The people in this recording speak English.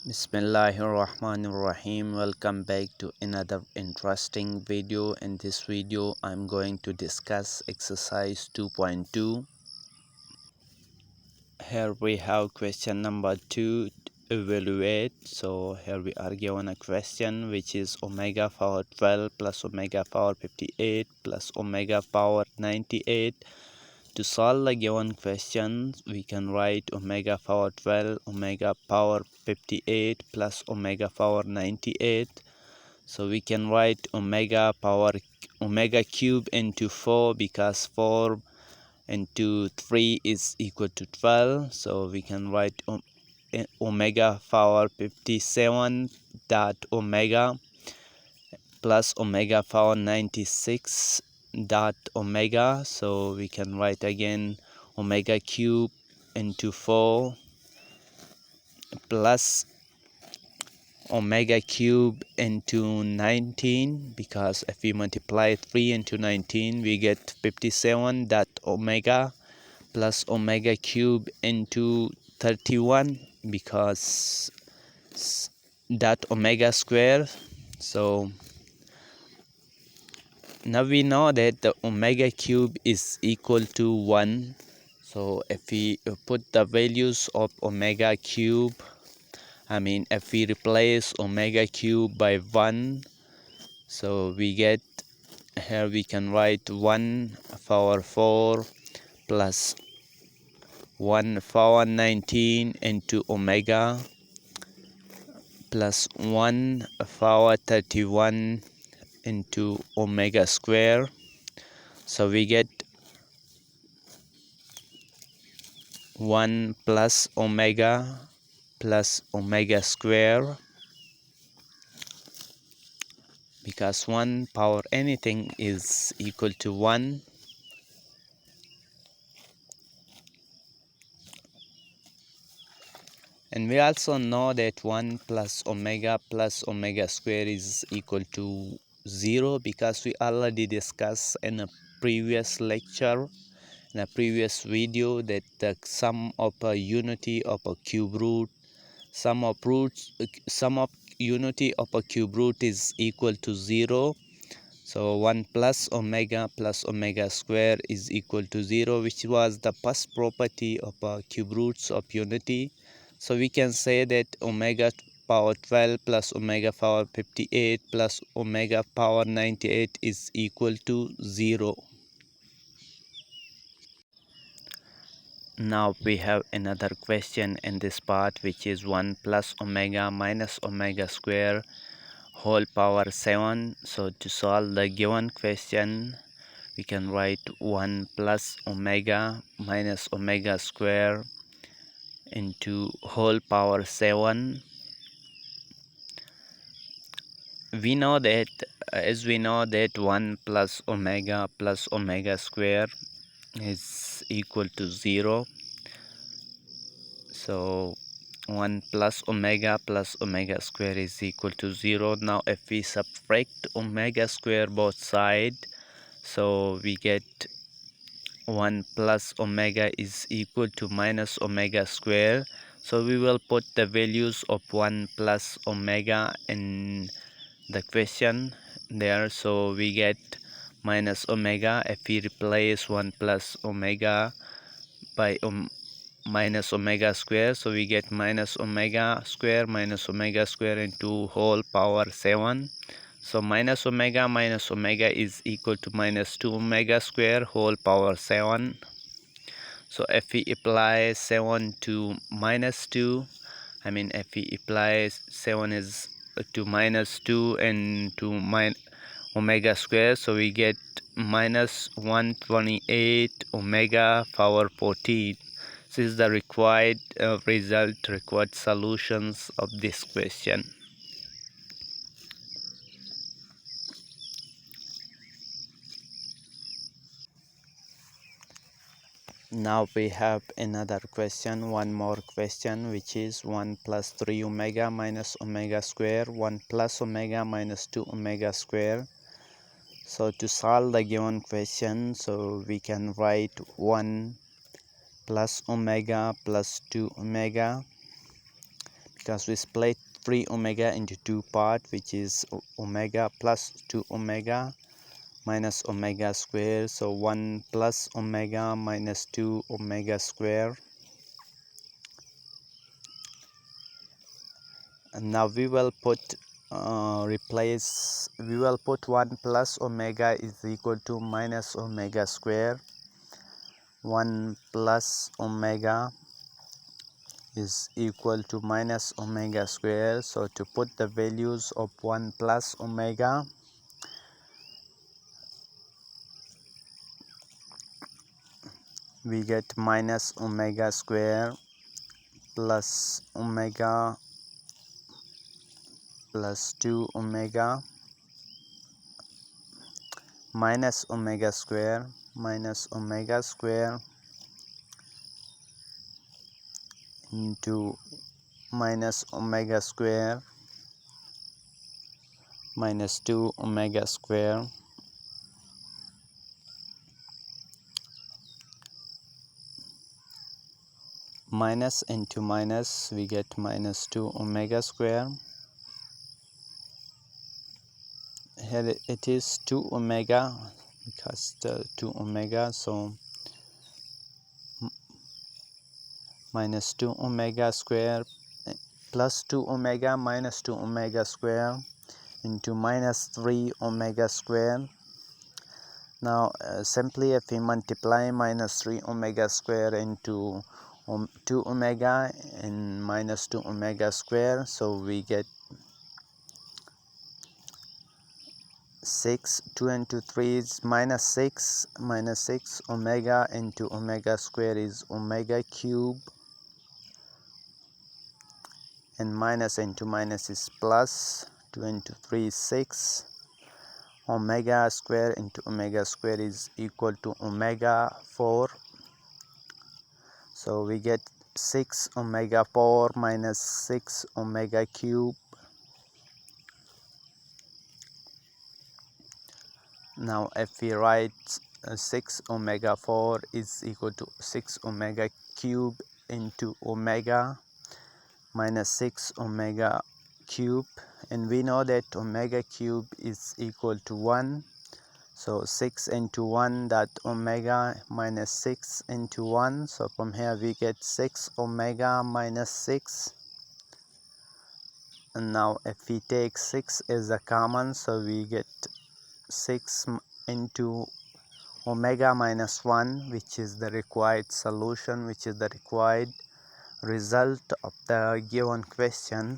Bismillahirrahmanirrahim. Welcome back to another interesting video. In this video I'm going to discuss exercise 2.2. Here we have question number 2, evaluate. So here we are given a question which is omega power 12 plus omega power 58 plus omega power 98. To solve the given question, we can write omega power 12, omega power 58 plus omega power 98. So we can write omega cube into 4 because 4 into 3 is equal to 12. So we can write omega power 57 dot omega plus omega power 96 dot omega. So we can write again omega cube into 4 plus omega cube into 19, because if we multiply 3 into 19 we get 57 dot omega plus omega cube into 31 because dot omega square. So now we know that the omega cube is equal to 1. So if we put the values of omega cube, if we replace omega cube by 1, so we get, here we can write 1 power 4 plus 1 power 19 into omega plus 1 power 31 into omega square. So we get 1 plus omega square, because 1 power anything is equal to 1. And we also know that 1 plus omega square is equal to 0, because we already discussed in a previous lecture, in a previous video, that the sum of a unity of a cube root, sum of unity of a cube root is equal to 0. So 1 plus omega square is equal to 0, which was the first property of cube roots of unity. So we can say that omega power 12 plus omega power 58 plus omega power 98 is equal to 0. Now we have another question in this part, which is 1 plus omega minus omega square whole power 7. So to solve the given question, we can write 1 plus omega minus omega square into whole power 7. We know that, as we know that 1 plus omega square is equal to 0. So 1 plus omega square is equal to 0. Now if we subtract omega square both sides, so we get 1 plus omega is equal to minus omega square. So we will put the values of 1 plus omega in the question there. So we get minus omega. If we replace 1 plus omega by minus omega square, so we get minus omega square into whole power 7. So minus omega is equal to minus 2 omega square whole power 7. So if we apply 7 to minus 2, if we apply 7 is to minus 2 and to omega square, so we get minus 128 omega power 14. This is the required required solutions of this question. Now we have another question, one more question, which is 1 plus 3 omega minus omega square, 1 plus omega minus 2 omega square. So to solve the given question, so we can write 1 plus omega plus 2 omega, because we split 3 omega into two parts, which is omega plus 2 omega minus omega square. So 1 plus omega minus 2 omega square. And now we will put we will put 1 plus omega is equal to minus omega square. 1 plus omega is equal to minus omega square. So to put the values of 1 plus omega, we get minus omega square plus omega plus 2 omega minus omega square into minus omega square minus 2 omega square minus into minus, we get minus 2 omega square. Here it is 2 omega because the 2 omega, so minus 2 omega square plus 2 omega minus 2 omega square into minus 3 omega square. Now simply if we multiply minus 3 omega square into 2 omega and minus 2 omega square, so we get 6. 2 into 3 is minus 6. Minus 6 omega into omega square is omega cube, and minus into minus is plus. 2 into 3 is 6. Omega square into omega square is equal to omega 4. So we get 6 omega 4 minus 6 omega cube. Now if we write 6 omega 4 is equal to 6 omega cube into omega minus 6 omega cube, and we know that omega cube is equal to 1. So 6 into 1, that omega minus 6 into 1. So from here we get 6 omega minus 6. And now if we take 6 as a common, so we get 6 into omega minus 1, which is the required solution, which is the required result of the given question.